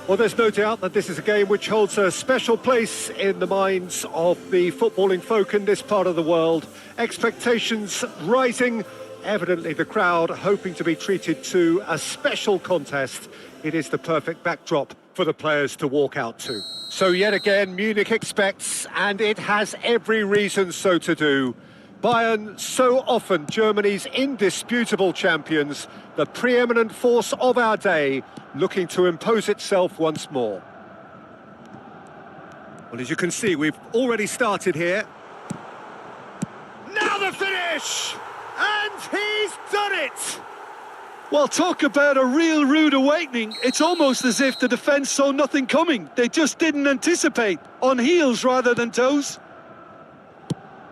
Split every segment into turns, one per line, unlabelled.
Well, there's no doubt that this is a game which holds a special place in the minds of the footballing folk in this part of the world. Expectations rising, evidently the crowd hoping to be treated to a special contest. It is the perfect backdrop for the players to walk out to. So yet again, Munich expects, and it has every reason so to do. Bayern, so often Germany's indisputable champions, the preeminent force of our day, looking to impose itself once more. Well, as you can see, we've already started here. Now the finish! And he's done it!
Well, talk about a real rude awakening. It's almost as if the defence saw nothing coming. They just didn't anticipate. On heels rather than toes.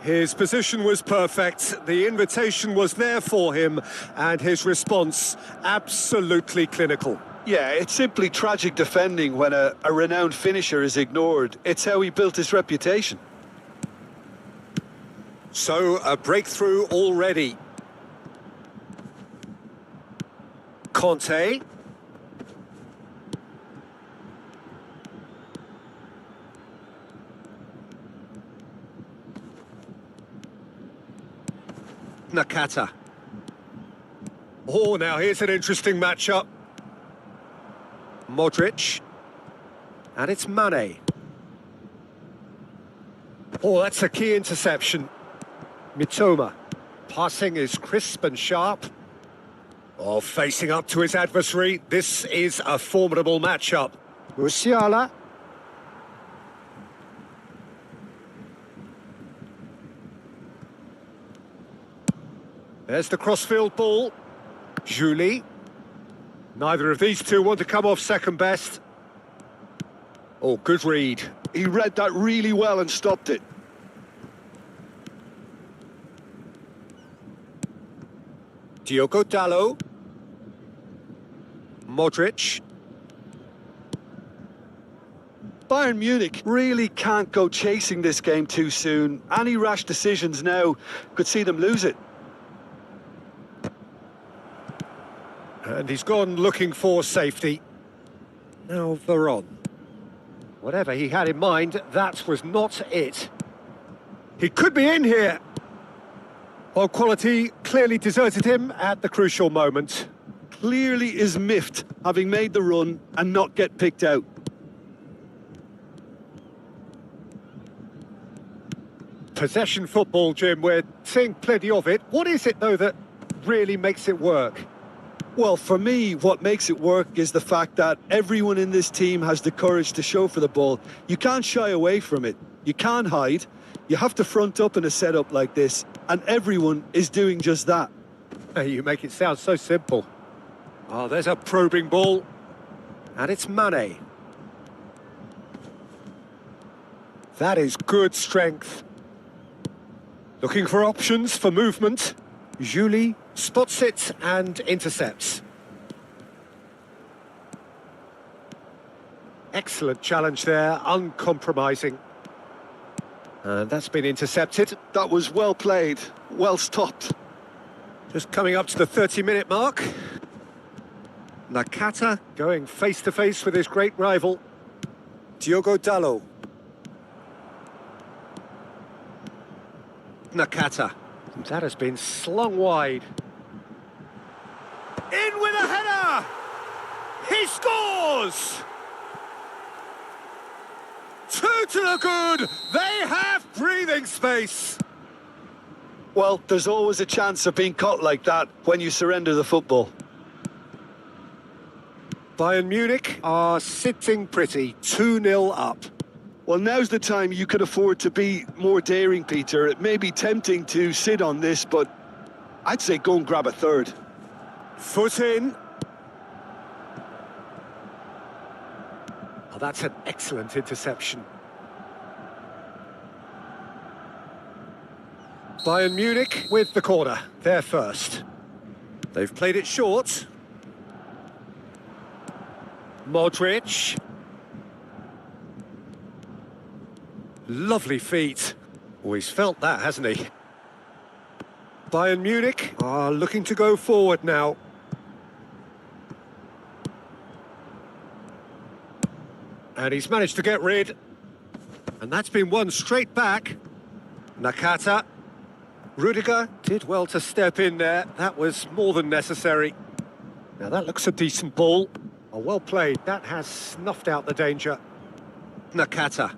His position was perfect, the invitation was there for him, and his response absolutely clinical.
Yeah, it's simply tragic defending when a renowned finisher is ignored. It's how he built his reputation.
So, a breakthrough already. Conte. Nakata. Oh, now here's an interesting matchup. Modric. And it's Mane. Oh, that's a key interception. Mitoma. Passing is crisp and sharp. Oh, facing up to his adversary. This is a formidable matchup. Musiala. There's the crossfield ball. Julie. Neither of these two want to come off second best. Oh, good read.
He read that really well and stopped it.
Diogo Dalot. Modric.
Bayern Munich really can't go chasing this game too soon. Any rash decisions now could see them lose it.
And he's gone looking for safety. Now Veron. Whatever he had in mind, that was not it. He could be in here. Well, quality clearly deserted him at the crucial moment.
Clearly is miffed, having made the run and not get picked out.
Possession football, Jim, we're seeing plenty of it. What is it, though, that really makes it work?
Well, for me, what makes it work is the fact that everyone in this team has the courage to show for the ball. You can't shy away from it. You can't hide. You have to front up in a setup like this, and everyone is doing just that.
You make it sound so simple. Oh, there's a probing ball. And it's Mane. That is good strength. Looking for options for movement. Julie spots it and intercepts. Excellent challenge there, uncompromising. And that's been intercepted.
That was well played, well stopped.
Just coming up to the 30-minute mark. Nakata going face-to-face with his great rival. Diogo Dalot. Nakata. That has been slung wide. In with a header! He scores! 2 to the good! They have breathing space!
Well, there's always a chance of being caught like that when you surrender the football.
Bayern Munich are sitting pretty, 2-0 up.
Well, now's the time you could afford to be more daring, Peter. It may be tempting to sit on this, but I'd say go and grab a third.
Foot in. Oh, that's an excellent interception. Bayern Munich with the corner. They're first. They've played it short. Modric. Lovely feet. Oh, he's felt that, hasn't he? Bayern Munich are looking to go forward now. And he's managed to get rid. And that's been won straight back. Nakata. Rudiger did well to step in there. That was more than necessary. Now that looks a decent ball. Oh, well played. That has snuffed out the danger. Nakata.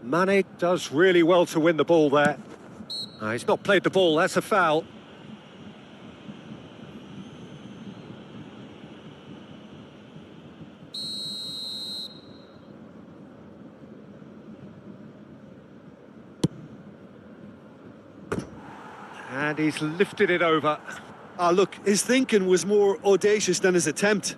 Mane does really well to win the ball there. He's not played the ball, that's a foul. And he's lifted it over.
Ah, look, his thinking was more audacious than his attempt.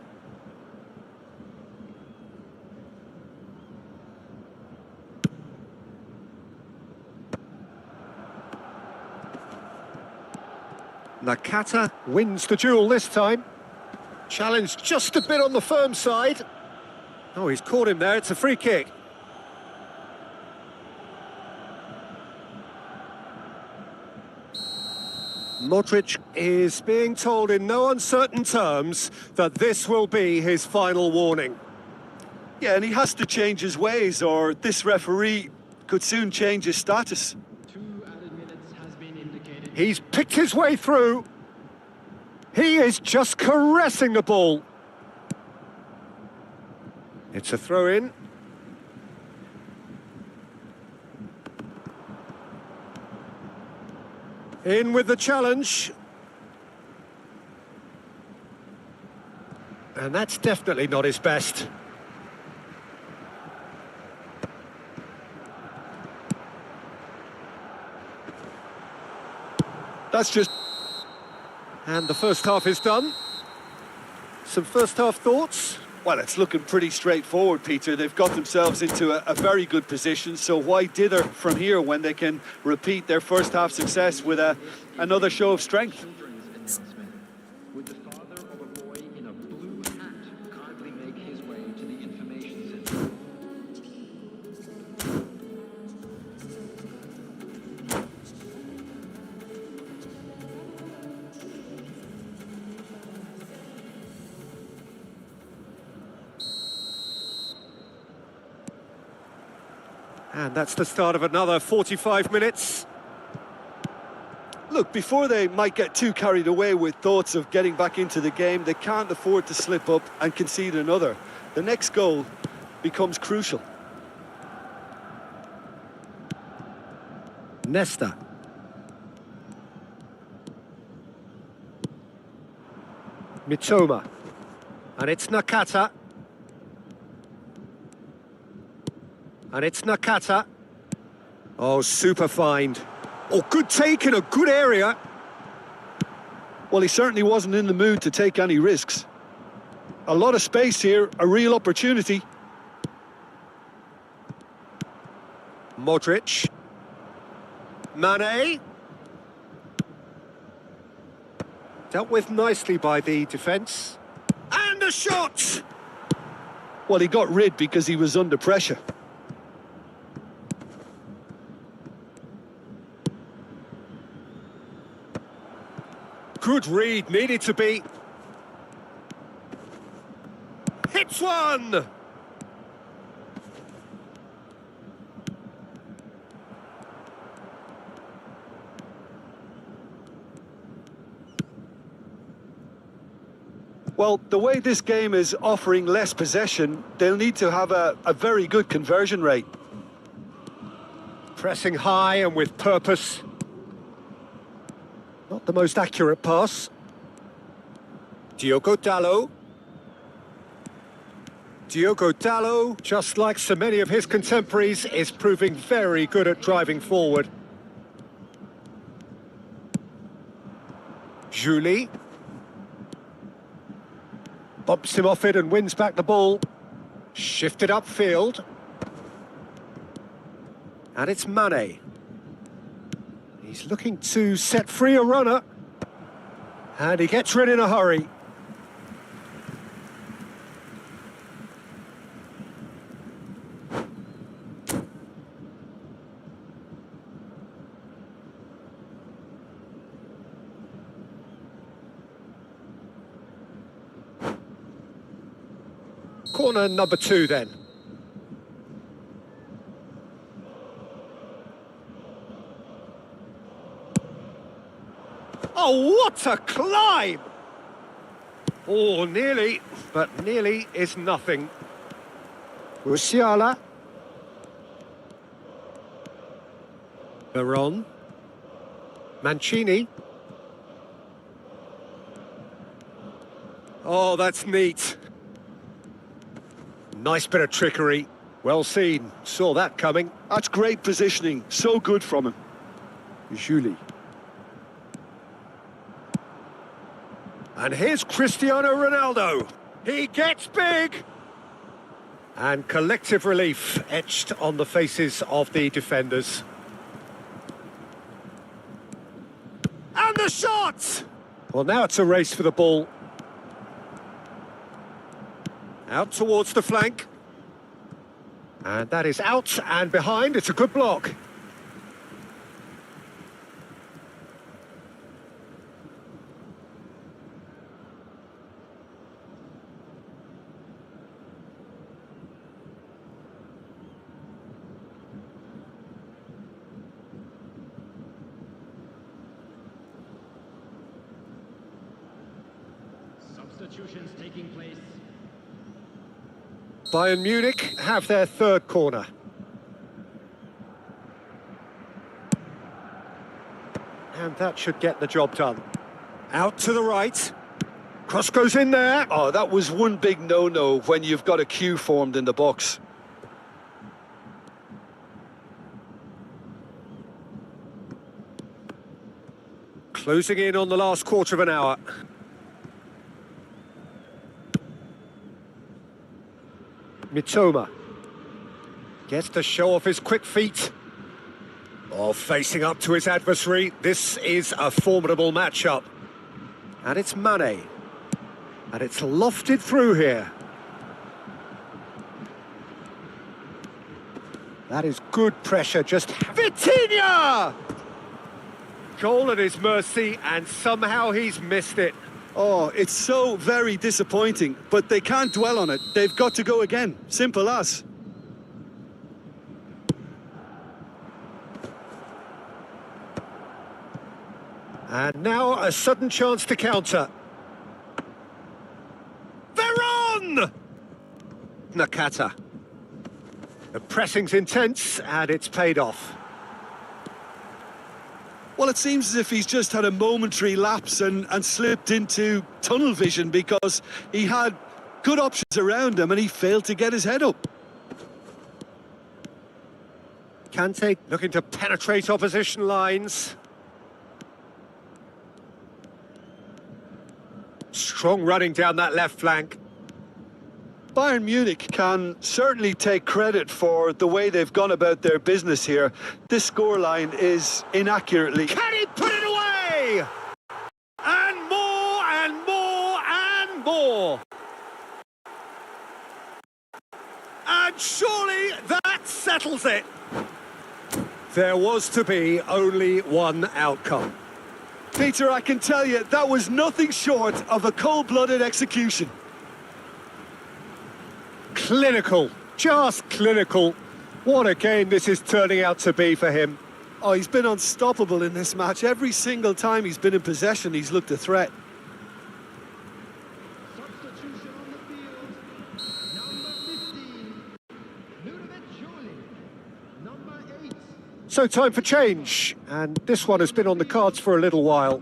Nakata wins the duel this time. Challenge just a bit on the firm side. Oh, he's caught him there, it's a free kick. Modric is being told in no uncertain terms that this will be his final warning.
Yeah, and he has to change his ways, or this referee could soon change his status.
2 added minutes has been indicated.
He's picked his way through. He is just caressing the ball. It's a throw-in. In with the challenge. And that's definitely not his best.
That's just...
And the first half is done. Some first half thoughts?
Well, it's looking pretty straightforward, Peter. They've got themselves into a very good position, so why dither from here when they can repeat their first half success with another show of strength?
Children's announcement. Would the father of a boy in a blue hat kindly make his way to the information center?
And that's the start of another 45 minutes.
Look, before they might get too carried away with thoughts of getting back into the game, they can't afford to slip up and concede another. The next goal becomes crucial.
Nesta. Mitoma. And it's Nakata. And it's Nakata. Oh, super find. Oh, good take in a good area.
Well, he certainly wasn't in the mood to take any risks. A lot of space here, a real opportunity.
Modric. Mane. Dealt with nicely by the defence. And a shot!
Well, he got rid because he was under pressure.
Good read, needed to be. Hits one!
Well, the way this game is offering less possession, they'll need to have a very good conversion rate.
Pressing high and with purpose. Not the most accurate pass. Diogo Dalot. Diogo Dalot, just like so many of his contemporaries, is proving very good at driving forward. Julie. Bumps him off it and wins back the ball. Shifted upfield. And it's Mane. He's looking to set free a runner. And he gets rid in a hurry. Corner number 2 then. Oh, what a climb! Oh, nearly, but nearly is nothing. Musiala. Veron. Mancini. Oh, that's neat. Nice bit of trickery. Well seen. Saw that coming.
That's great positioning. So good from him. Julie.
And here's Cristiano Ronaldo. He gets big. And collective relief etched on the faces of the defenders. And the shot! Well, now it's a race for the ball. Out towards the flank. And that is out and behind. It's a good block.
Substitutions taking place.
Bayern Munich have their third corner. And that should get the job done. Out to the right. Cross goes in there.
Oh, that was one big no-no when you've got a queue formed in the box.
Closing in on the last quarter of an hour. Mitoma gets to show off his quick feet. Oh, facing up to his adversary. This is a formidable matchup. And it's Mane. And it's lofted through here. That is good pressure, just Vitinha! Goal at his mercy, and somehow he's missed it.
Oh, it's so very disappointing, but they can't dwell on it. They've got to go again. Simple as.
And now a sudden chance to counter. Veron! Nakata. The pressing's intense, and it's paid off.
Well, it seems as if he's just had a momentary lapse and slipped into tunnel vision because he had good options around him and he failed to get his head up.
Kante looking to penetrate opposition lines. Strong running down that left flank.
Bayern Munich can certainly take credit for the way they've gone about their business here. This scoreline is inaccurately...
Can he put it away? And more, and more, and more. And surely that settles it. There was to be only one outcome.
Peter, I can tell you, that was nothing short of a cold-blooded execution.
Clinical, just clinical. What a game this is turning out to be for him.
Oh, he's been unstoppable in this match. Every single time he's been in possession, he's looked a threat.
Substitution on the field. Number 15. Number 8.
So time for change, and this one has been on the cards for a little while.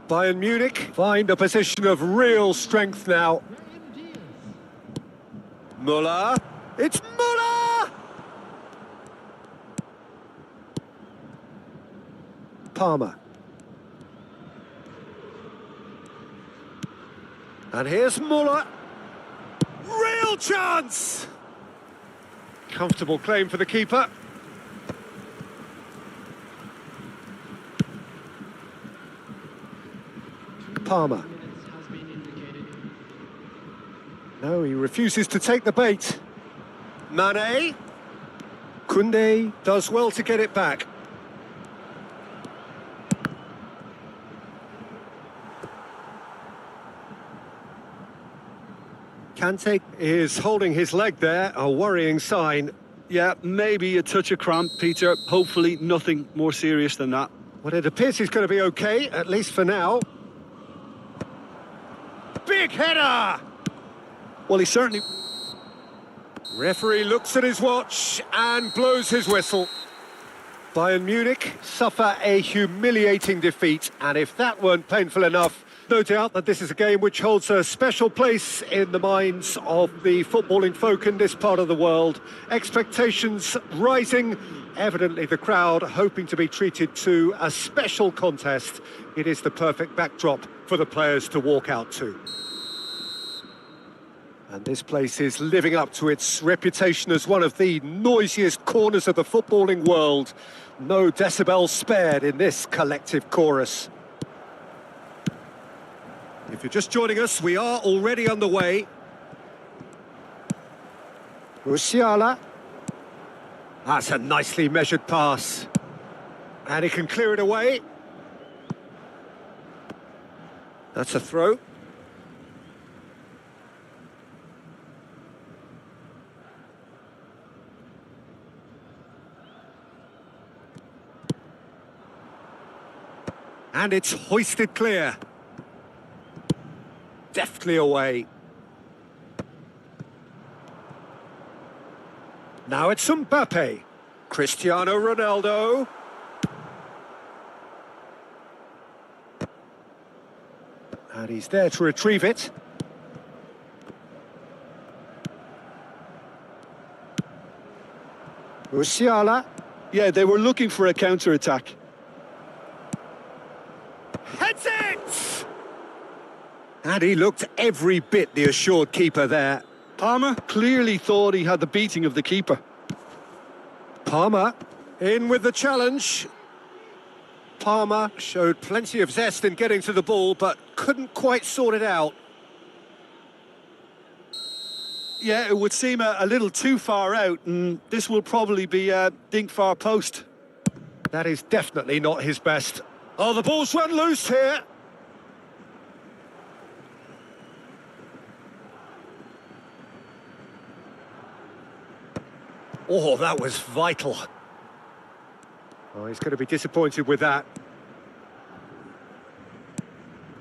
Bayern Munich find a position of real strength now. Müller, it's Müller! Palmer. And here's Müller. Real chance! Comfortable claim for the keeper. Palmer. No, he refuses to take the bait. Mane. Koundé does well to get it back. Kante is holding his leg there, a worrying sign.
Yeah, maybe a touch of cramp, Peter. Hopefully nothing more serious than that.
Well, it appears he's going to be okay, at least for now. Big header!
Well, he certainly...
Referee looks at his watch and blows his whistle. Bayern Munich suffer a humiliating defeat, and if that weren't painful enough, no doubt that this is a game which holds a special place in the minds of the footballing folk in this part of the world. Expectations rising, evidently the crowd hoping to be treated to a special contest. It is the perfect backdrop for the players to walk out to. And this place is living up to its reputation as one of the noisiest corners of the footballing world. No decibels spared in this collective chorus. If you're just joining us, we are already underway. Musiala. That's a nicely measured pass. And he can clear it away. That's a throw. And it's hoisted clear. Deftly away. Now it's Mbappe. Cristiano Ronaldo. And he's there to retrieve it. Musiala.
Yeah, they were looking for a counter-attack.
Heads it! And he looked every bit the assured keeper there.
Palmer clearly thought he had the beating of the keeper.
Palmer in with the challenge. Palmer showed plenty of zest in getting to the ball, but couldn't quite sort it out.
Yeah, it would seem a little too far out, and this will probably be a dink far post.
That is definitely not his best. Oh, the ball's run loose here. Oh, that was vital. Oh, he's going to be disappointed with that.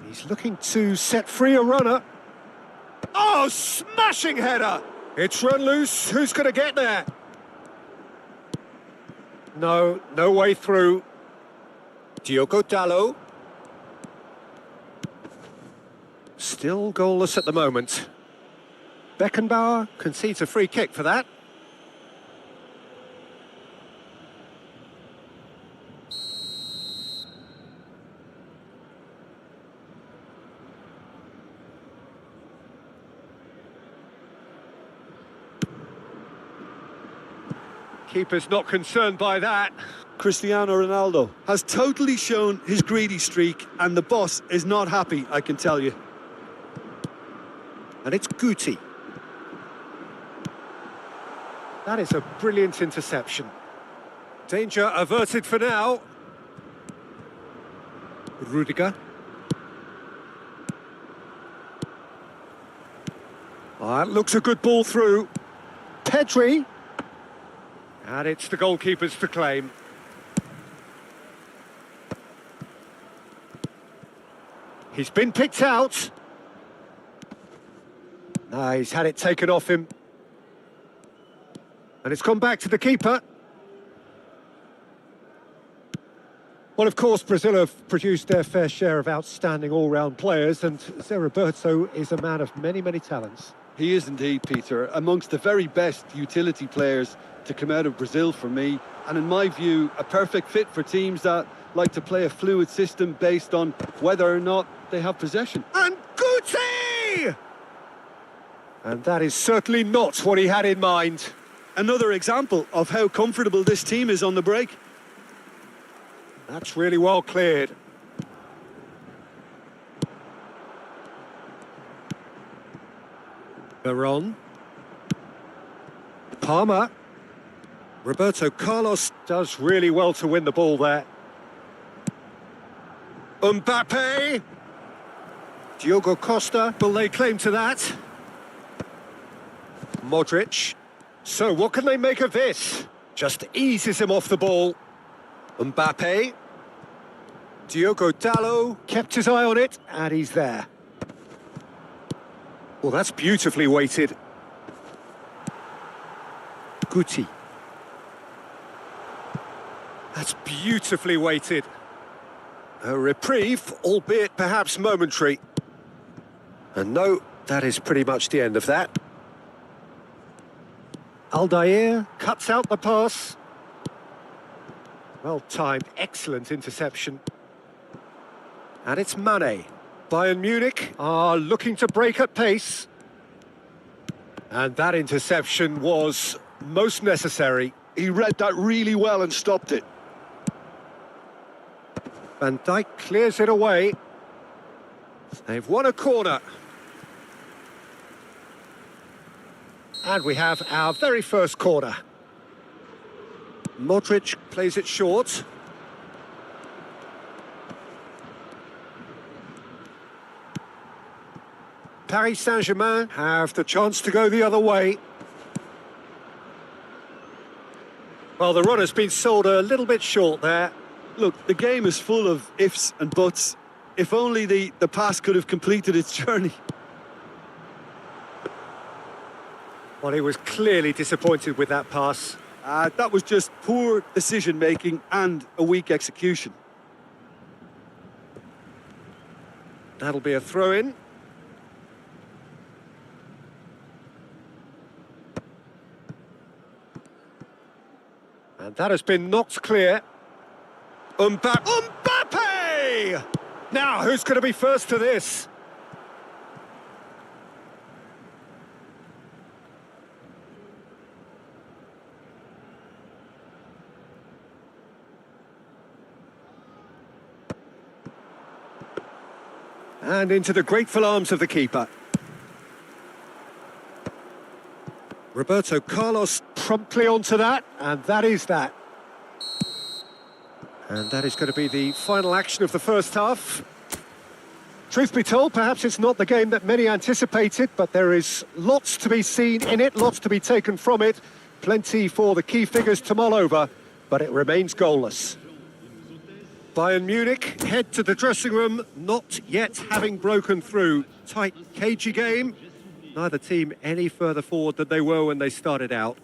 He's looking to set free a runner. Oh, smashing header! It's run loose. Who's going to get there? No way through. Diogo Dalot. Still goalless at the moment. Beckenbauer concedes a free kick for that. Keeper's not concerned by that.
Cristiano Ronaldo has totally shown his greedy streak, and the boss is not happy, I can tell you.
And it's Guti. That is a brilliant interception. Danger averted for now. Rudiger. Oh, that looks a good ball through. Pedri. And it's the goalkeeper's to claim. He's been picked out. No, he's had it taken off him. And it's gone back to the keeper. Well, of course, Brazil have produced their fair share of outstanding all-round players, and Roberto is a man of many, many talents.
He is indeed, Peter, amongst the very best utility players to come out of Brazil for me, and in my view, a perfect fit for teams that like to play a fluid system based on whether or not they have possession.
And Guti! And that is certainly not what he had in mind.
Another example of how comfortable this team is on the break.
That's really well cleared. Veron. Palmer. Roberto Carlos does really well to win the ball there. Mbappe. Diogo Costa will lay claim to that. Modric. So what can they make of this? Just eases him off the ball. Mbappe. Diogo Dalot kept his eye on it, and he's there. Well, that's beautifully weighted. Guti. That's beautifully weighted. A reprieve, albeit perhaps momentary. And no, that is pretty much the end of that. Aldair cuts out the pass. Well timed, excellent interception. And it's Mane. Bayern Munich are looking to break at pace. And that interception was most necessary.
He read that really well and stopped it.
Van Dijk clears it away. They've won a corner. And we have our very first corner. Modric plays it short. Paris Saint-Germain have the chance to go the other way. Well, the run has been sold a little bit short there.
Look, the game is full of ifs and buts. If only the pass could have completed its journey.
Well, he was clearly disappointed with that pass.
That was just poor decision-making and a weak execution.
That'll be a throw-in. And that has been knocked clear. Mbappe! Now, who's going to be first to this? And into the grateful arms of the keeper. Roberto Carlos promptly onto that, and that is that. And that is going to be the final action of the first half. Truth be told, perhaps it's not the game that many anticipated, but there is lots to be seen in it, lots to be taken from it. Plenty for the key figures to mull over, but it remains goalless. Bayern Munich head to the dressing room, not yet having broken through. Tight, cagey game. Neither team any further forward than they were when they started out.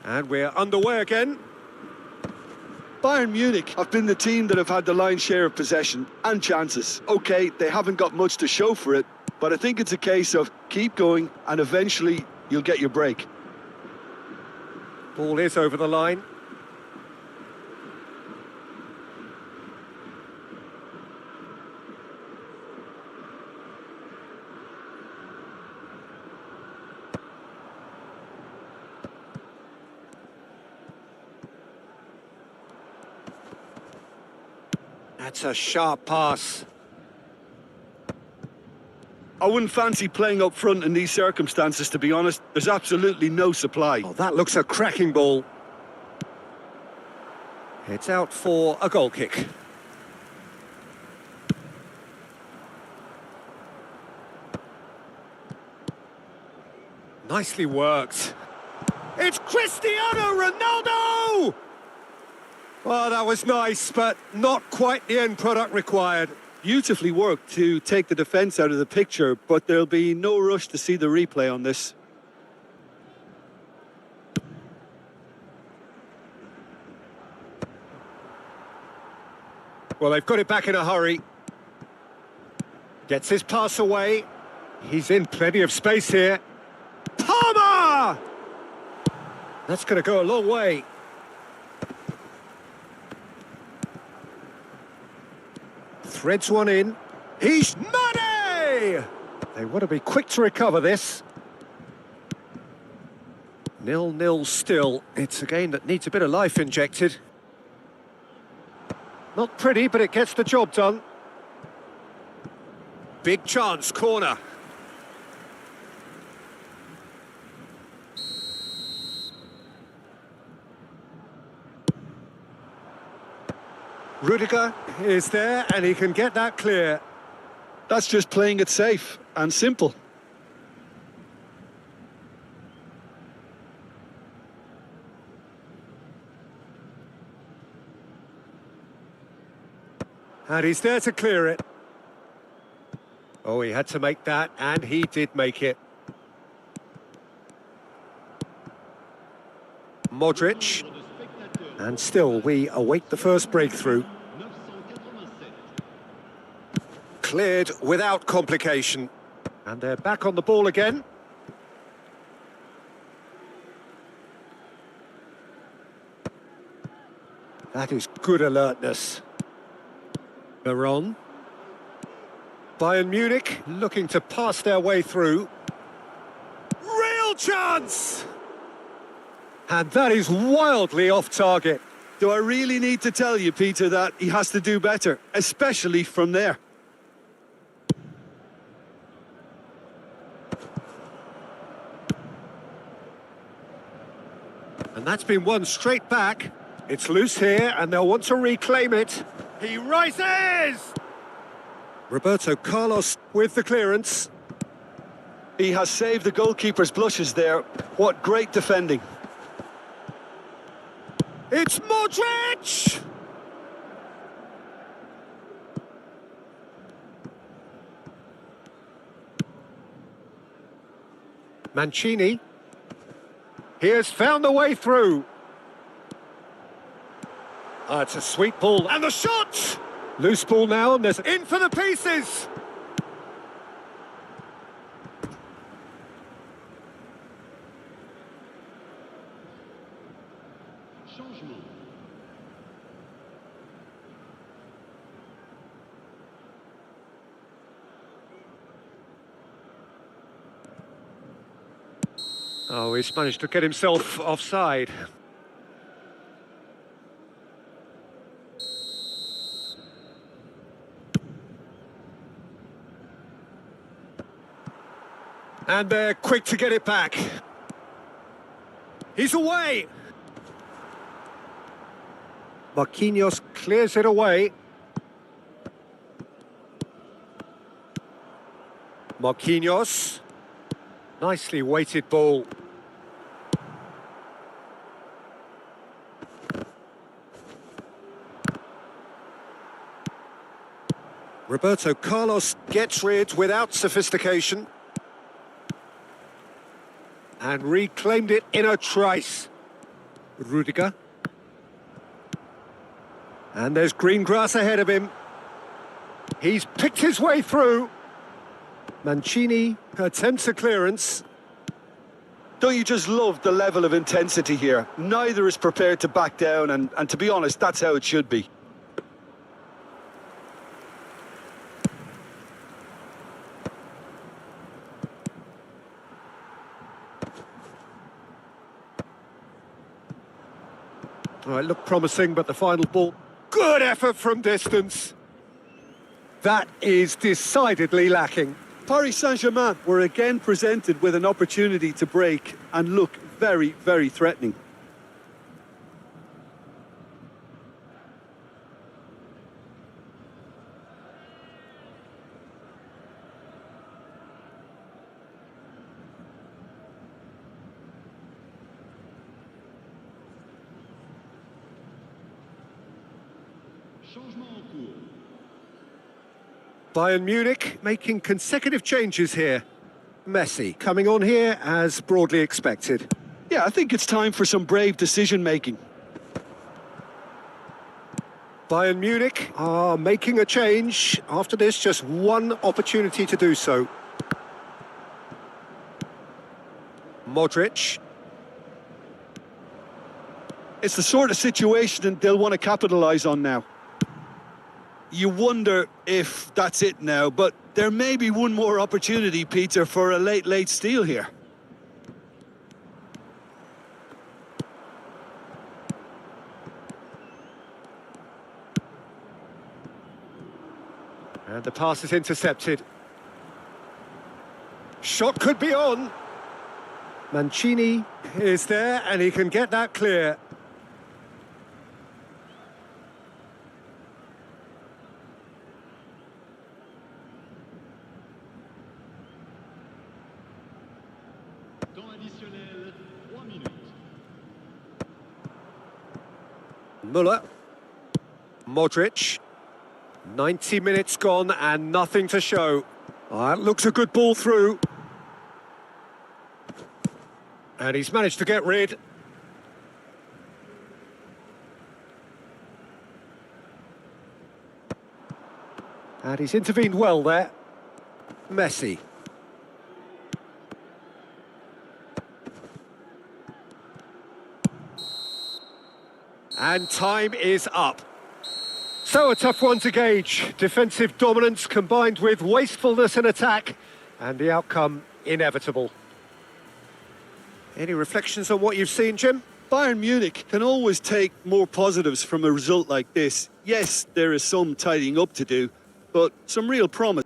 And we're underway again.
Bayern Munich have been the team that have had the lion's share of possession and chances. OK, they haven't got much to show for it, but I think it's a case of keep going and eventually you'll get your break.
Ball is over the line. That's a sharp pass.
I wouldn't fancy playing up front in these circumstances, to be honest. There's absolutely no supply.
Oh, that looks a cracking ball. It's out for a goal kick. Nicely worked. It's Cristiano Ronaldo! Well, that was nice, but not quite the end product required.
Beautifully worked to take the defence out of the picture, but there'll be no rush to see the replay on this.
Well, they've got it back in a hurry. Gets his pass away. He's in plenty of space here. Palmer! That's going to go a long way. Threads one in. He's Mane! They want to be quick to recover this. 0-0 still. It's a game that needs a bit of life injected. Not pretty, but it gets the job done. Big chance, corner. Rudiger is there and he can get that clear.
That's just playing it safe and simple.
And he's there to clear it. Oh, he had to make that, and he did make it. Modric. And still, we await the first breakthrough. Cleared without complication. And they're back on the ball again. That is good alertness. Veron. Bayern Munich looking to pass their way through. Real chance! And that is wildly off target.
Do I really need to tell you, Peter, that he has to do better, especially from there?
And that's been won straight back. It's loose here and they'll want to reclaim it. He rises! Roberto Carlos with the clearance.
He has saved the goalkeeper's blushes there. What great defending.
It's Modric! Mancini. He has found the way through. It's a sweet ball. And the shot! Loose ball now, and there's in for the pieces! Oh, he's managed to get himself offside. And they're quick to get it back. He's away. Marquinhos clears it away. Marquinhos. Nicely weighted ball. Roberto Carlos gets rid without sophistication. And reclaimed it in a trice. Rudiger. And there's green grass ahead of him. He's picked his way through. Mancini attempts a clearance.
Don't you just love the level of intensity here? Neither is prepared to back down, and to be honest, that's how it should be.
Oh, it looked promising, but the final ball... Good effort from distance. That is decidedly lacking.
Paris Saint-Germain were again presented with an opportunity to break and look very, very threatening.
Bayern Munich making consecutive changes here. Messi coming on here as broadly expected.
Yeah, I think it's time for some brave decision-making.
Bayern Munich are making a change. After this, just one opportunity to do so. Modric.
It's the sort of situation that they'll want to capitalise on now. You wonder if that's it now, but there may be one more opportunity, Peter, for a late steal here.
And the pass is intercepted. Shot could be on. Mancini is there and he can get that clear.
Temps additionnel, 3 minutes.
Müller. Modric. 90 minutes gone and nothing to show. That looks a good ball through. And he's managed to get rid. And he's intervened well there. Messi. And time is up. So a tough one to gauge. Defensive dominance combined with wastefulness in attack, and the outcome inevitable. Any reflections on what you've seen, Jim?
Bayern Munich can always take more positives from a result like this. Yes, there is some tidying up to do, but some real promise.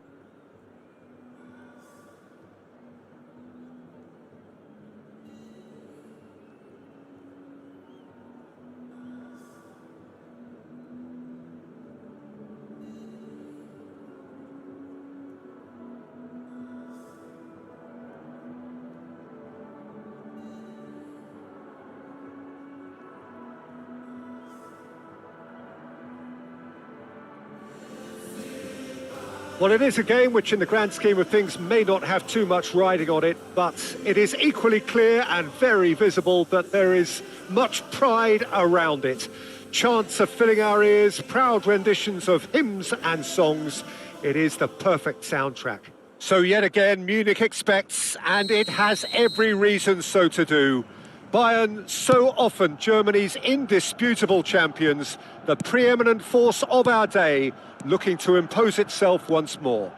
Well, it is a game which in the grand scheme of things may not have too much riding on it, but it is equally clear and very visible that there is much pride around it. Chants are filling our ears, proud renditions of hymns and songs. It is the perfect soundtrack. So yet again, Munich expects, and it has every reason so to do. Bayern, so often Germany's indisputable champions, the preeminent force of our day, looking to impose itself once more.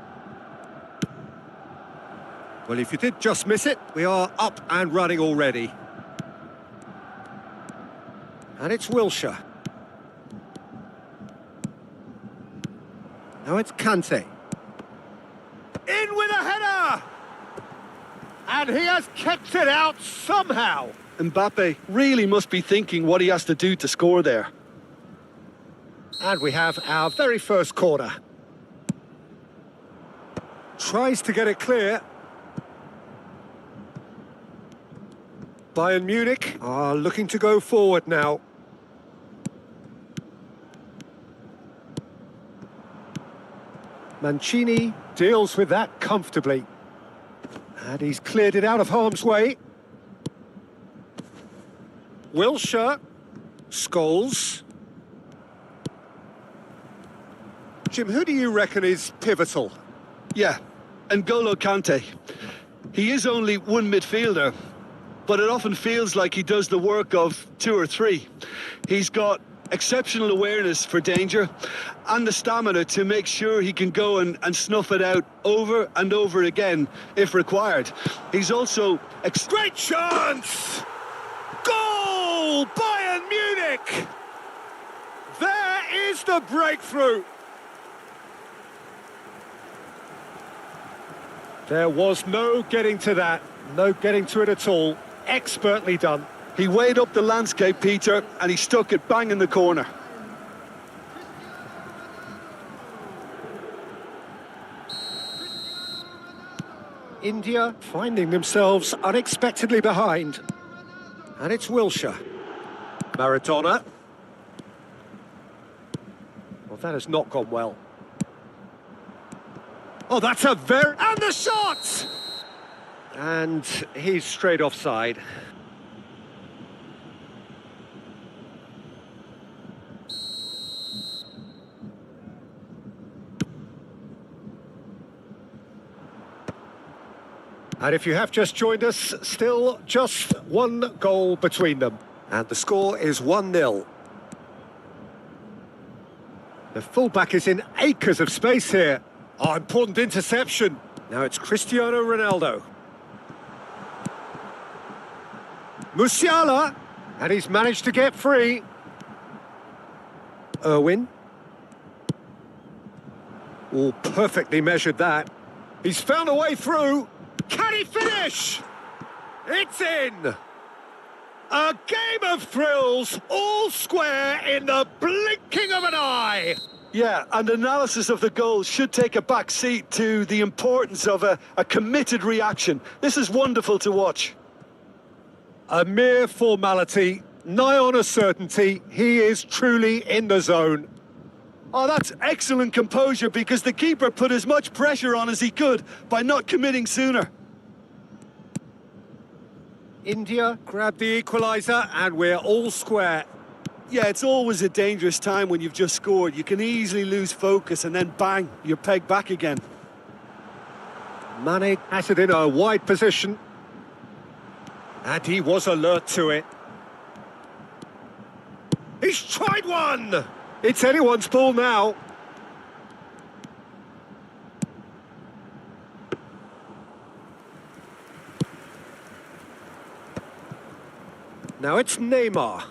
Well, if you did just miss it, we are up and running already. And it's Wilshere. Now it's Kante. In with a header! And he has kept it out somehow.
Mbappe really must be thinking what he has to do to score there.
And we have our very first corner. Tries to get it clear. Bayern Munich are looking to go forward now. Mancini deals with that comfortably. And he's cleared it out of harm's way. Wilshere. Scholes. Jim, who do you reckon is pivotal?
Yeah, N'Golo Kante. He is only one midfielder, but it often feels like he does the work of two or three. He's got exceptional awareness for danger and the stamina to make sure he can go and snuff it out over and over again if required. He's also...
Great chance! Goal! Bayern Munich! There is the breakthrough! There was no getting to that, no getting to it at all. Expertly done.
He weighed up the landscape, Peter, and he stuck it bang in the corner.
India finding themselves unexpectedly behind. And it's Wilshere. Maradona. Well, that has not gone well. Oh, that's a very... And the shot! And he's straight offside. And if you have just joined us, still just one goal between them. And the score is 1-0. The fullback is in acres of space here. Oh, important interception. Now it's Cristiano Ronaldo. Musiala. And he's managed to get free. Irwin. Oh, perfectly measured that. He's found a way through. Can he finish? It's in. A game of thrills, all square in the blinking of an eye.
Yeah, and analysis of the goal should take a back seat to the importance of a committed reaction. This is wonderful to watch.
A mere formality, nigh on a certainty. He is truly in the zone.
Oh, that's excellent composure because the keeper put as much pressure on as he could by not committing sooner.
India grab the equaliser and we're all square.
Yeah, it's always a dangerous time when you've just scored. You can easily lose focus and then bang, you're pegged back again.
Mane has it in a wide position. And he was alert to it. He's tried one! It's anyone's ball now. Now it's Neymar.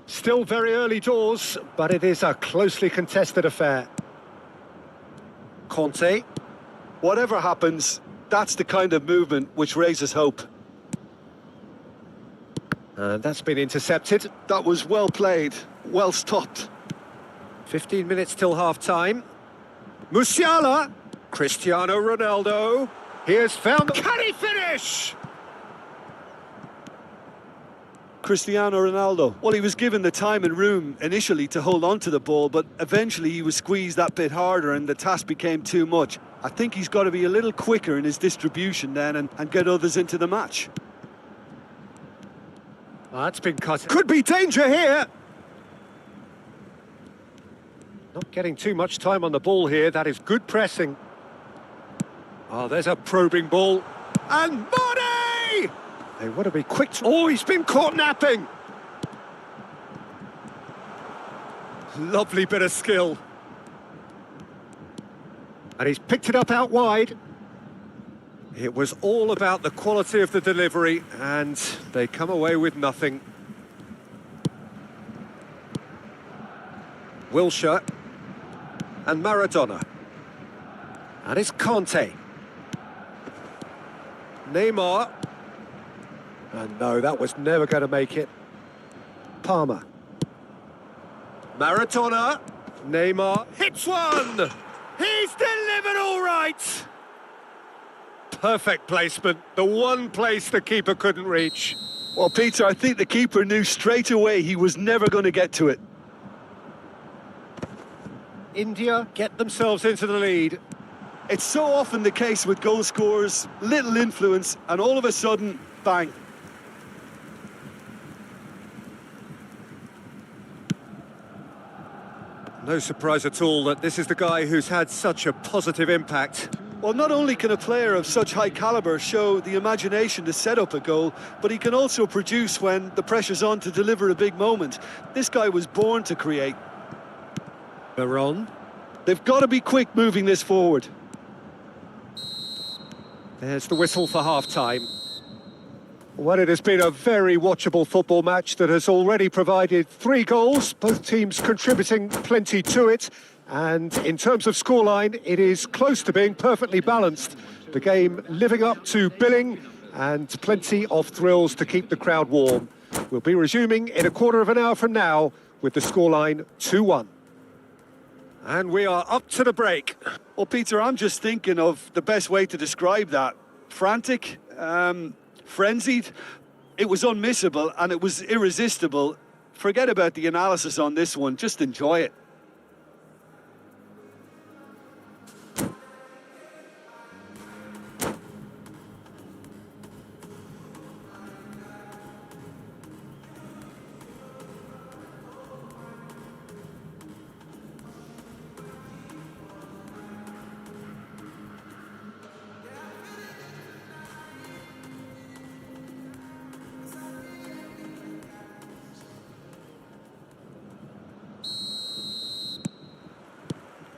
Still very early doors, but it is a closely contested affair. Conte.
Whatever happens, that's the kind of movement which raises hope.
And that's been intercepted.
That was well played, well stopped.
15 minutes till half-time. Musiala. Cristiano Ronaldo. He has found... Can he finish?
Cristiano Ronaldo. Well, he was given the time and room initially to hold on to the ball, but eventually he was squeezed that bit harder and the task became too much. I think he's got to be a little quicker in his distribution then and get others into the match.
That's been cut. Could be danger here. Not getting too much time on the ball here. That is good pressing. Oh, there's a probing ball. And Mane! They want to be quick. Oh, he's been caught napping. Lovely bit of skill. And he's picked it up out wide. It was all about the quality of the delivery, and they come away with nothing. Wilshere. And Maradona. And it's Conte. Neymar. And no, that was never going to make it. Palmer. Maradona. Neymar hits one! He's delivered all right! Perfect placement, the one place the keeper couldn't reach.
Well, Peter, I think the keeper knew straight away he was never going to get to it.
India get themselves into the lead.
It's so often the case with goal scorers, little influence, and all of a sudden, bang.
No surprise at all that this is the guy who's had such a positive impact.
Well, not only can a player of such high calibre show the imagination to set up a goal, but he can also produce when the pressure's on to deliver a big moment. This guy was born to create.
Veron.
They've got to be quick moving this forward.
There's the whistle for half-time. Well, it has been a very watchable football match that has already provided 3 goals, both teams contributing plenty to it. And in terms of scoreline, it is close to being perfectly balanced. The game living up to billing and plenty of thrills to keep the crowd warm. We'll be resuming in a quarter of an hour from now with the scoreline 2-1. And we are up to the break.
Well, Peter, I'm just thinking of the best way to describe that. Frantic, frenzied. It was unmissable and it was irresistible. Forget about the analysis on this one, just enjoy it.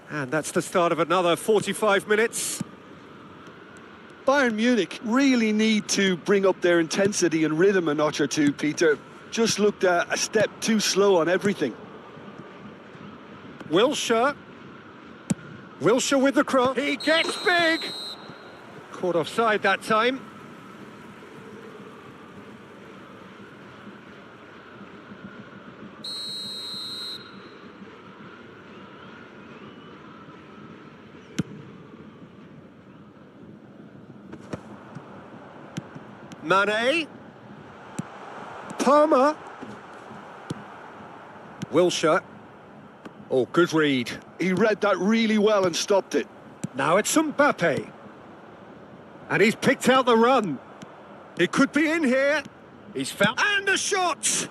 And that's the start of another 45 minutes.
Bayern Munich really need to bring up their intensity and rhythm a notch or two, Peter. Just looked a step too slow on everything.
Wilshere. Wilshere with the cross. He gets big. Caught offside that time. Mane. Palmer. Wilshere. Oh, good read.
He read that really well and stopped it.
Now it's Mbappe. And he's picked out the run. He could be in here. He's found... And the shot!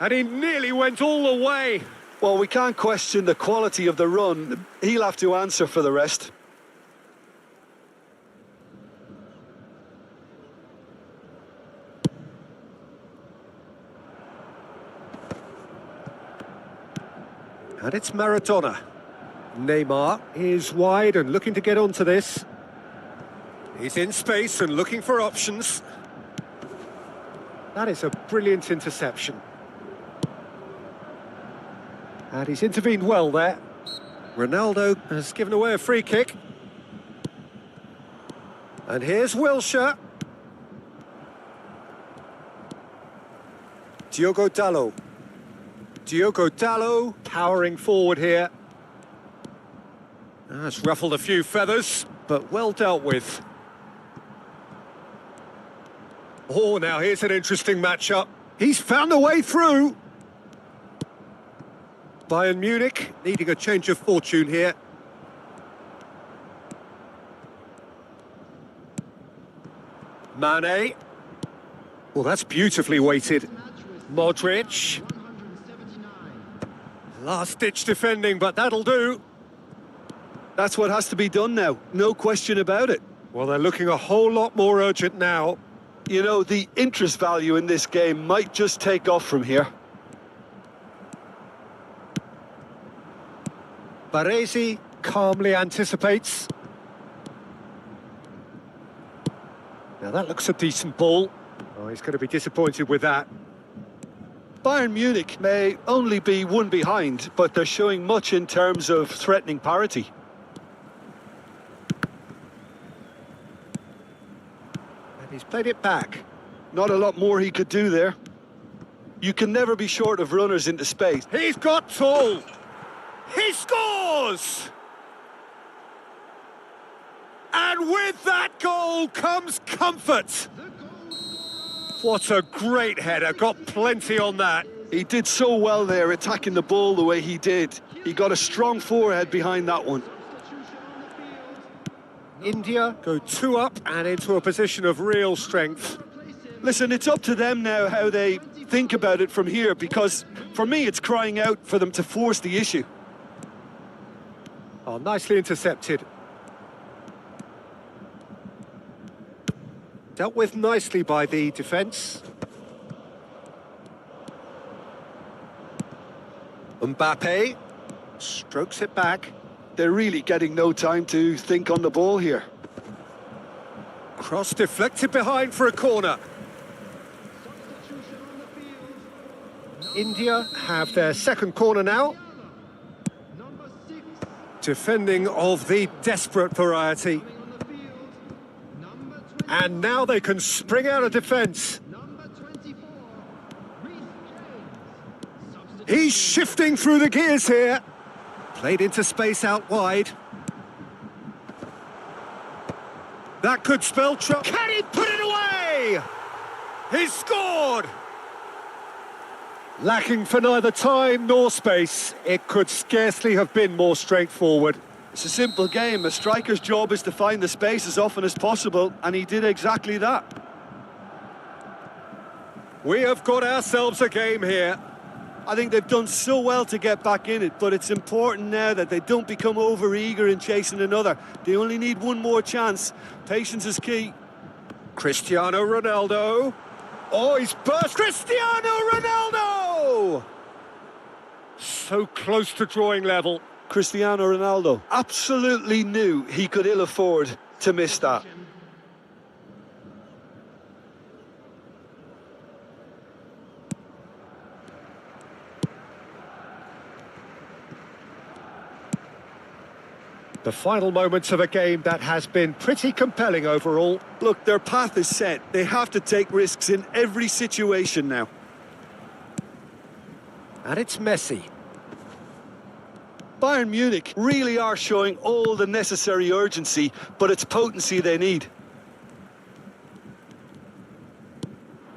And he nearly went all the way.
Well, we can't question the quality of the run. He'll have to answer for the rest.
And it's Maradona. Neymar is wide and looking to get onto this. He's in space and looking for options. That is a brilliant interception. And he's intervened well there. Ronaldo has given away a free kick. And here's Wilshere. Diogo Dalot. Diogo Dalot powering forward here. That's ruffled a few feathers, but well dealt with. Oh, now here's an interesting matchup. He's found a way through. Bayern Munich needing a change of fortune here. Mane. Well, that's beautifully weighted. Modric. Last-ditch defending, but that'll do.
That's what has to be done now, no question about it.
Well, they're looking a whole lot more urgent now.
You know, the interest value in this game might just take off from here.
Baresi calmly anticipates. Now that looks a decent ball. Oh, he's going to be disappointed with that.
Bayern Munich may only be one behind, but they're showing much in terms of threatening parity.
And he's played it back.
Not a lot more he could do there. You can never be short of runners into space.
He's got tall. He scores! And with that goal comes comfort. What a great header, got plenty on that.
He did so well there, attacking the ball the way he did. He got a strong forehead behind that one.
India go 2 up and into a position of real strength.
Listen, it's up to them now how they think about it from here, because for me it's crying out for them to force the issue.
Oh, nicely intercepted. Dealt with nicely by the defence. Mbappe strokes it back.
They're really getting no time to think on the ball here.
Cross deflected behind for a corner. India have their second corner now. Defending of the desperate variety. And now they can spring out of defence. He's shifting through the gears here. Played into space out wide. That could spell trouble. Can he put it away? He's scored! Lacking for neither time nor space, it could scarcely have been more straightforward.
It's a simple game. A striker's job is to find the space as often as possible, and he did exactly that.
We have got ourselves a game here.
I think they've done so well to get back in it, but it's important now that they don't become over-eager in chasing another. They only need one more chance. Patience is key.
Cristiano Ronaldo. Oh, he's burst. Cristiano Ronaldo! So close to drawing level.
Cristiano Ronaldo absolutely knew he could ill afford to miss that.
The final moments of a game that has been pretty compelling overall.
Look, their path is set. They have to take risks in every situation now.
And it's Messi.
Bayern Munich really are showing all the necessary urgency, but it's potency they need.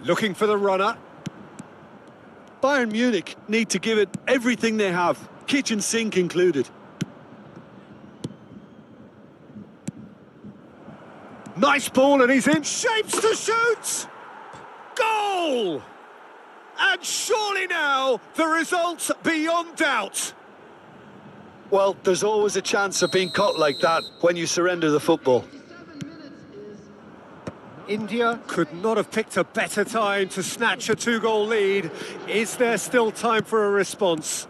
Looking for the runner.
Bayern Munich need to give it everything they have, kitchen sink included.
Nice ball, and he's in shapes to shoot! Goal! And surely now, the result's beyond doubt.
Well, there's always a chance of being caught like that when you surrender the football.
India could not have picked a better time to snatch a two-goal lead. Is there still time for a response?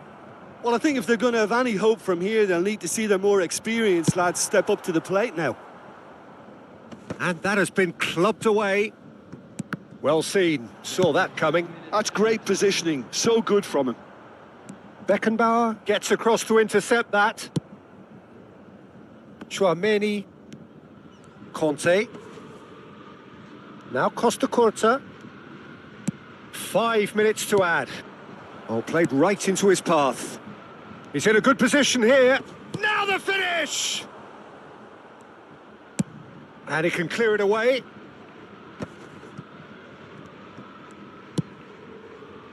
Well, I think if they're going to have any hope from here, they'll need to see their more experienced lads step up to the plate now.
And that has been clubbed away. Well seen, saw that coming.
That's great positioning, so good from him.
Beckenbauer gets across to intercept that. Chouameni. Conte. Now Costa Curta. 5 minutes to add. Oh, played right into his path. He's in a good position here. Now the finish! And he can clear it away.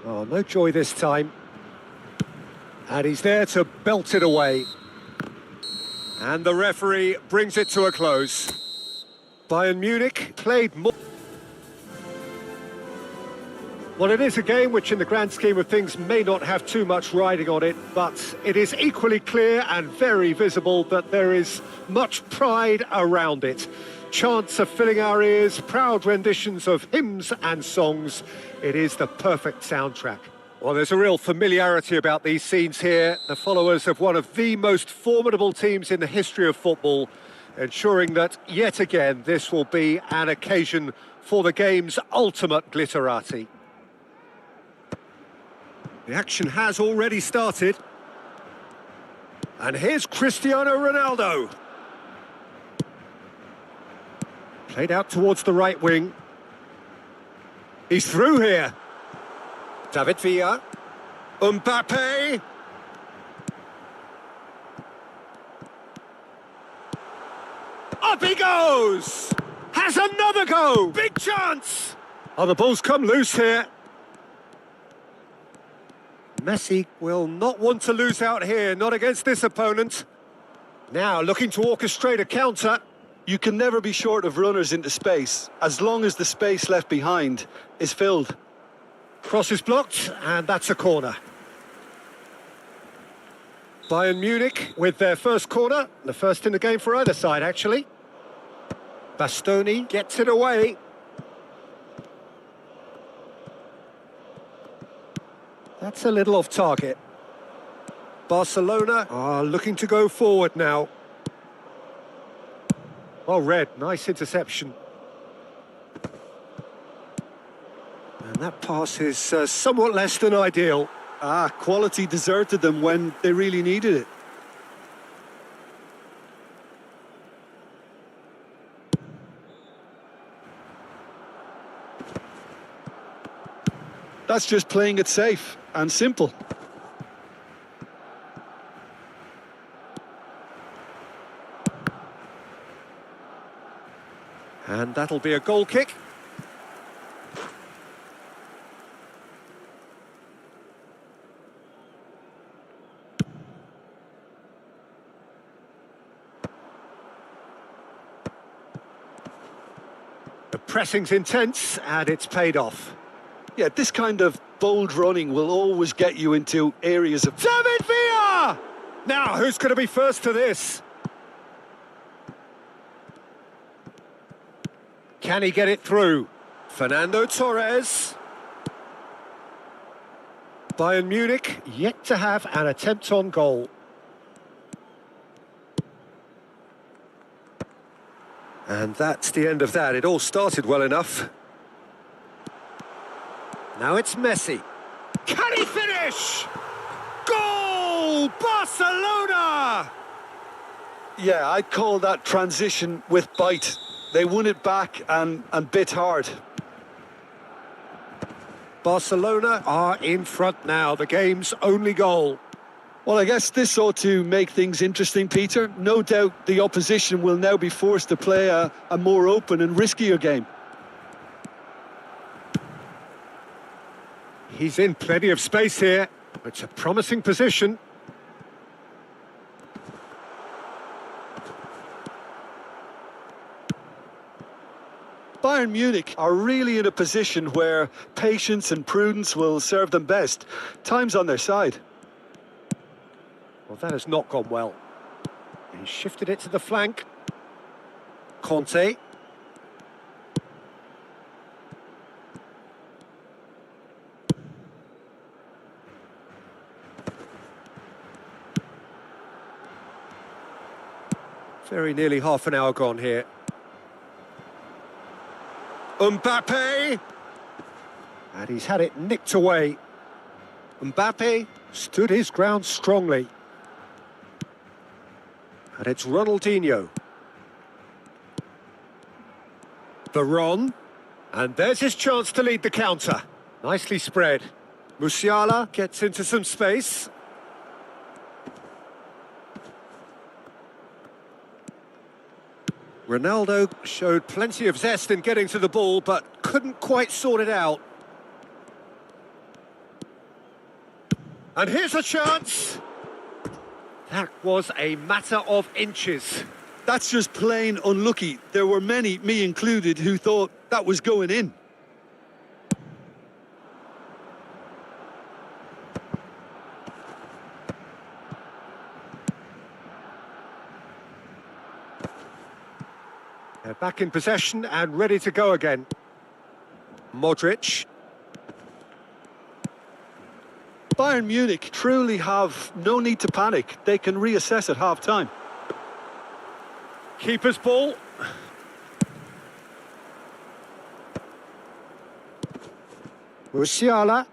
Oh, no joy this time. And he's there to belt it away. And the referee brings it to a close. Bayern Munich played more. Well, it is a game which in the grand scheme of things may not have too much riding on it, but it is equally clear and very visible that there is much pride around it. Chants are filling our ears, proud renditions of hymns and songs. It is the perfect soundtrack. Well, there's a real familiarity about these scenes here. The followers of one of the most formidable teams in the history of football, ensuring that, yet again, this will be an occasion for the game's ultimate glitterati. The action has already started. And here's Cristiano Ronaldo. Played out towards the right wing. He's through here. David Villa. Mbappe. Up he goes! Has another go! Big chance! Oh, the ball's come loose here. Messi will not want to lose out here, not against this opponent. Now looking to orchestrate a counter.
You can never be short of runners into space, as long as the space left behind is filled.
Cross is blocked, and that's a corner. Bayern Munich with their first corner, the first in the game for either side, actually. Bastoni gets it away. That's a little off target. Barcelona are looking to go forward now. Well read, nice interception. And that pass is somewhat less than ideal.
Quality deserted them when they really needed it. That's just playing it safe and simple.
And that'll be a goal kick. The pressing's intense and it's paid off.
Yeah, this kind of bold running will always get you into areas of...
David Villa! Now, who's going to be first to this? Can he get it through? Fernando Torres. Bayern Munich yet to have an attempt on goal. And that's the end of that. It all started well enough. Now it's Messi. Can he finish? Goal! Barcelona!
Yeah, I'd call that transition with bite. They won it back and bit hard.
Barcelona are in front now, the game's only goal.
Well, I guess this ought to make things interesting, Peter. No doubt the opposition will now be forced to play a more open and riskier game.
He's in plenty of space here. It's a promising position.
Bayern Munich are really in a position where patience and prudence will serve them best. Time's on their side.
Well, that has not gone well. He shifted it to the flank. Conte. Very nearly half an hour gone here. Mbappe! And he's had it nicked away. Mbappe stood his ground strongly. And it's Ronaldinho. Veron. And there's his chance to lead the counter. Nicely spread. Musiala gets into some space. Ronaldo showed plenty of zest in getting to the ball, but couldn't quite sort it out. And here's a chance. That was a matter of inches.
That's just plain unlucky. There were many, me included, who thought that was going in.
They're back in possession and ready to go again. Modric.
Bayern Munich truly have no need to panic. They can reassess at half-time.
Keeper's ball. Musiala.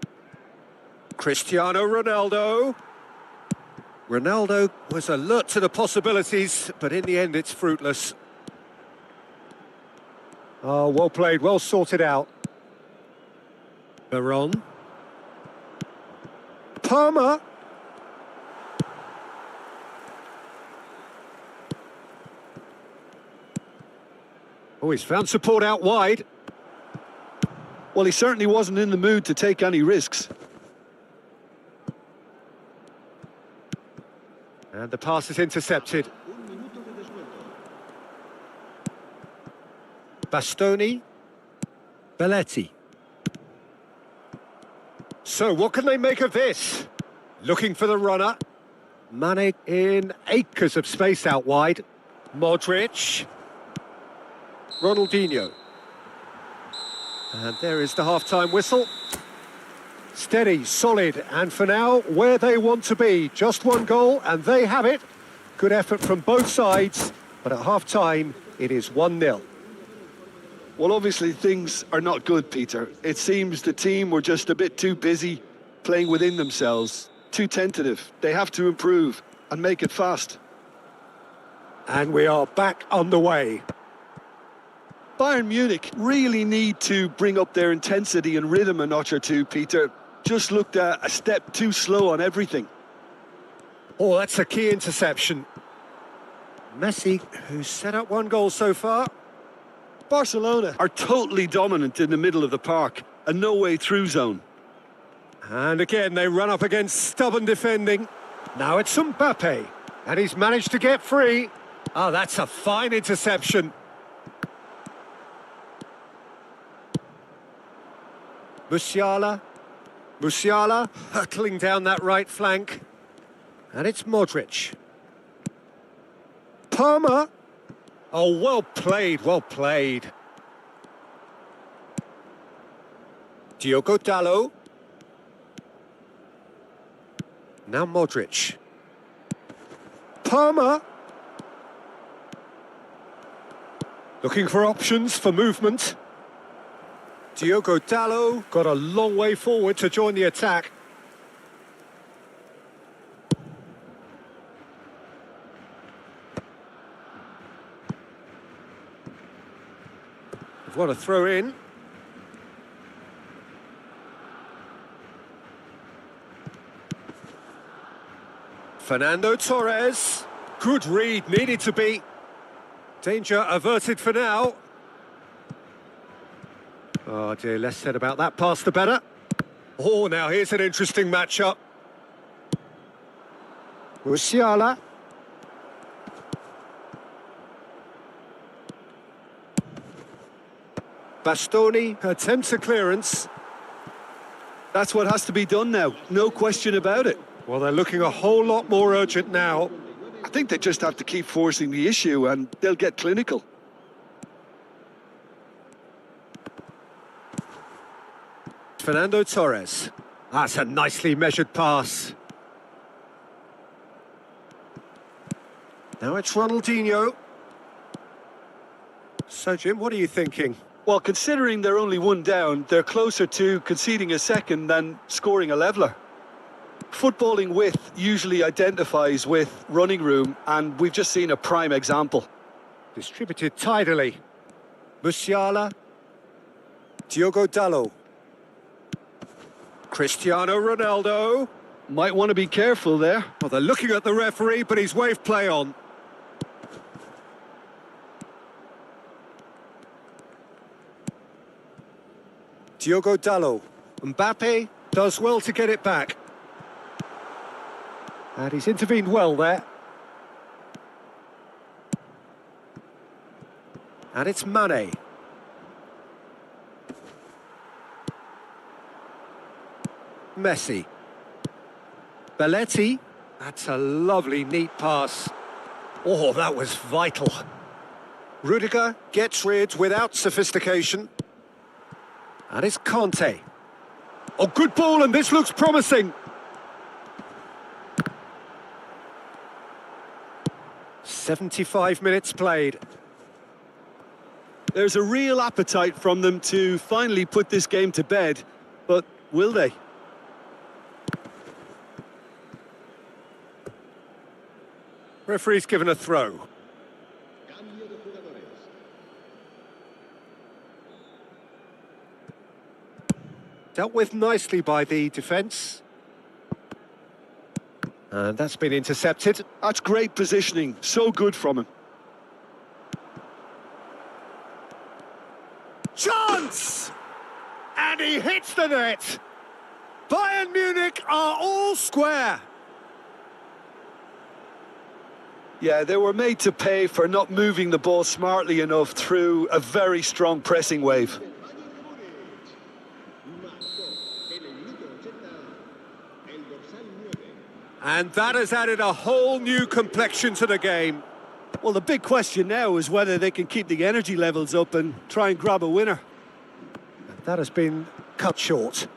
Cristiano Ronaldo. Ronaldo was alert to the possibilities, but in the end it's fruitless. Oh, well played, well sorted out. Veron. Palmer. Oh, he's found support out wide.
Well, he certainly wasn't in the mood to take any risks.
And the pass is intercepted. Bastoni. Belletti. So, what can they make of this? Looking for the runner. Mane in acres of space out wide. Modric. Ronaldinho. And there is the half-time whistle. Steady, solid, and for now, where they want to be. Just one goal, and they have it. Good effort from both sides, but at half-time, it is 1-0.
Well, obviously things are not good, Peter. It seems the team were just a bit too busy playing within themselves, too tentative. They have to improve and make it fast.
And we are back on the way.
Bayern Munich really need to bring up their intensity and rhythm a notch or two, Peter. Just looked a step too slow on everything.
Oh, that's a key interception. Messi, who's set up one goal so far.
Barcelona are totally dominant in the middle of the park, a no-way through zone.
And again, they run up against stubborn defending. Now it's Mbappe, and he's managed to get free. Oh, that's a fine interception. Musiala. Musiala hurtling down that right flank. And it's Modric. Palmer. Oh, well played, well played. Diogo Dalot. Now Modric. Palmer. Looking for options for movement. Diogo Dalot got a long way forward to join the attack. What a throw in. Fernando Torres. Good read, needed to be. Danger averted for now. Oh dear, less said about that pass the better. Oh, now here's an interesting matchup. Musiala. Bastoni attempts a clearance.
That's what has to be done now, no question about it.
Well, they're looking a whole lot more urgent now.
I think they just have to keep forcing the issue and they'll get clinical.
Fernando Torres. That's a nicely measured pass. Now it's Ronaldinho. So, Jim, what are you thinking?
Well, considering they're only one down, they're closer to conceding a second than scoring a leveller. Footballing width usually identifies with running room, and we've just seen a prime example.
Distributed tidily. Musiala. Diogo Dalot. Cristiano Ronaldo.
Might want to be careful there.
Well, they're looking at the referee, but he's waved play on. Diogo Dalot. Mbappe does well to get it back. And he's intervened well there. And it's Mane. Messi. Belletti. That's a lovely, neat pass. Oh, that was vital. Rudiger gets rid without sophistication. And it's Conte. Oh, good ball, and this looks promising. "75 minutes played.
There's a real appetite from them to finally put this game to bed, but will they?
Referee's given a throw.
Cambio de jugadores.
Dealt with nicely by the defence. And that's been intercepted.
That's great positioning, so good from him.
Chance! And he hits the net. Bayern Munich are all square.
Yeah, they were made to pay for not moving the ball smartly enough through a very strong pressing wave.
And that has added a whole new complexion to the game.
Well, the big question now is whether they can keep the energy levels up and try and grab a winner.
That has been cut short.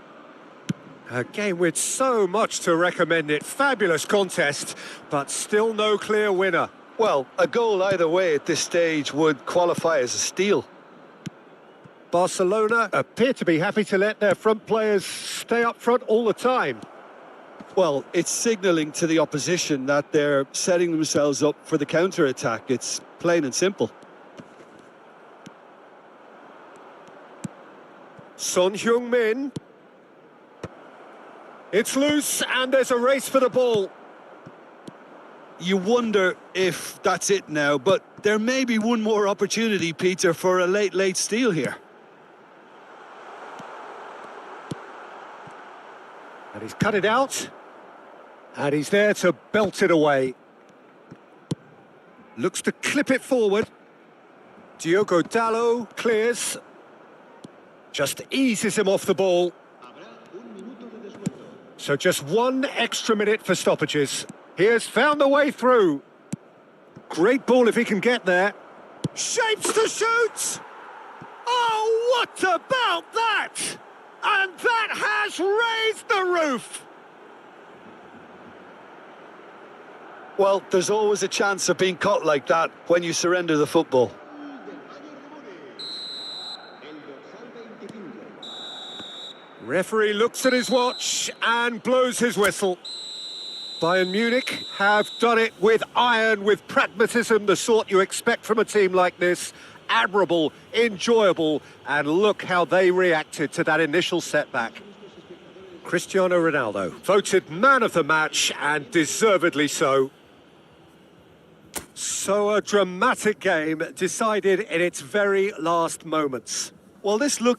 A game with so much to recommend it. Fabulous contest, but still no clear winner.
Well, a goal either way at this stage would qualify as a steal.
Barcelona appear to be happy to let their front players stay up front all the time.
Well, it's signalling to the opposition that they're setting themselves up for the counter-attack. It's plain and simple.
Son Heung-min. It's loose, and there's a race for the ball.
You wonder if that's it now, but there may be one more opportunity, Peter, for a late steal here.
And he's cut it out. And he's there to belt it away. Looks to clip it forward. Diogo Dalot clears. Just eases him off the ball. So just 1 extra minute for stoppages. He has found the way through. Great ball if he can get there. Shapes to shoot! Oh, what about that? And that has raised the roof!
Well, there's always a chance of being caught like that when you surrender the football.
Referee looks at his watch and blows his whistle. Bayern Munich have done it with iron, with pragmatism, the sort you expect from a team like this. Admirable, enjoyable, and look how they reacted to that initial setback. Cristiano Ronaldo, voted man of the match, and deservedly so. So a dramatic game decided in its very last moments.
Well, this looked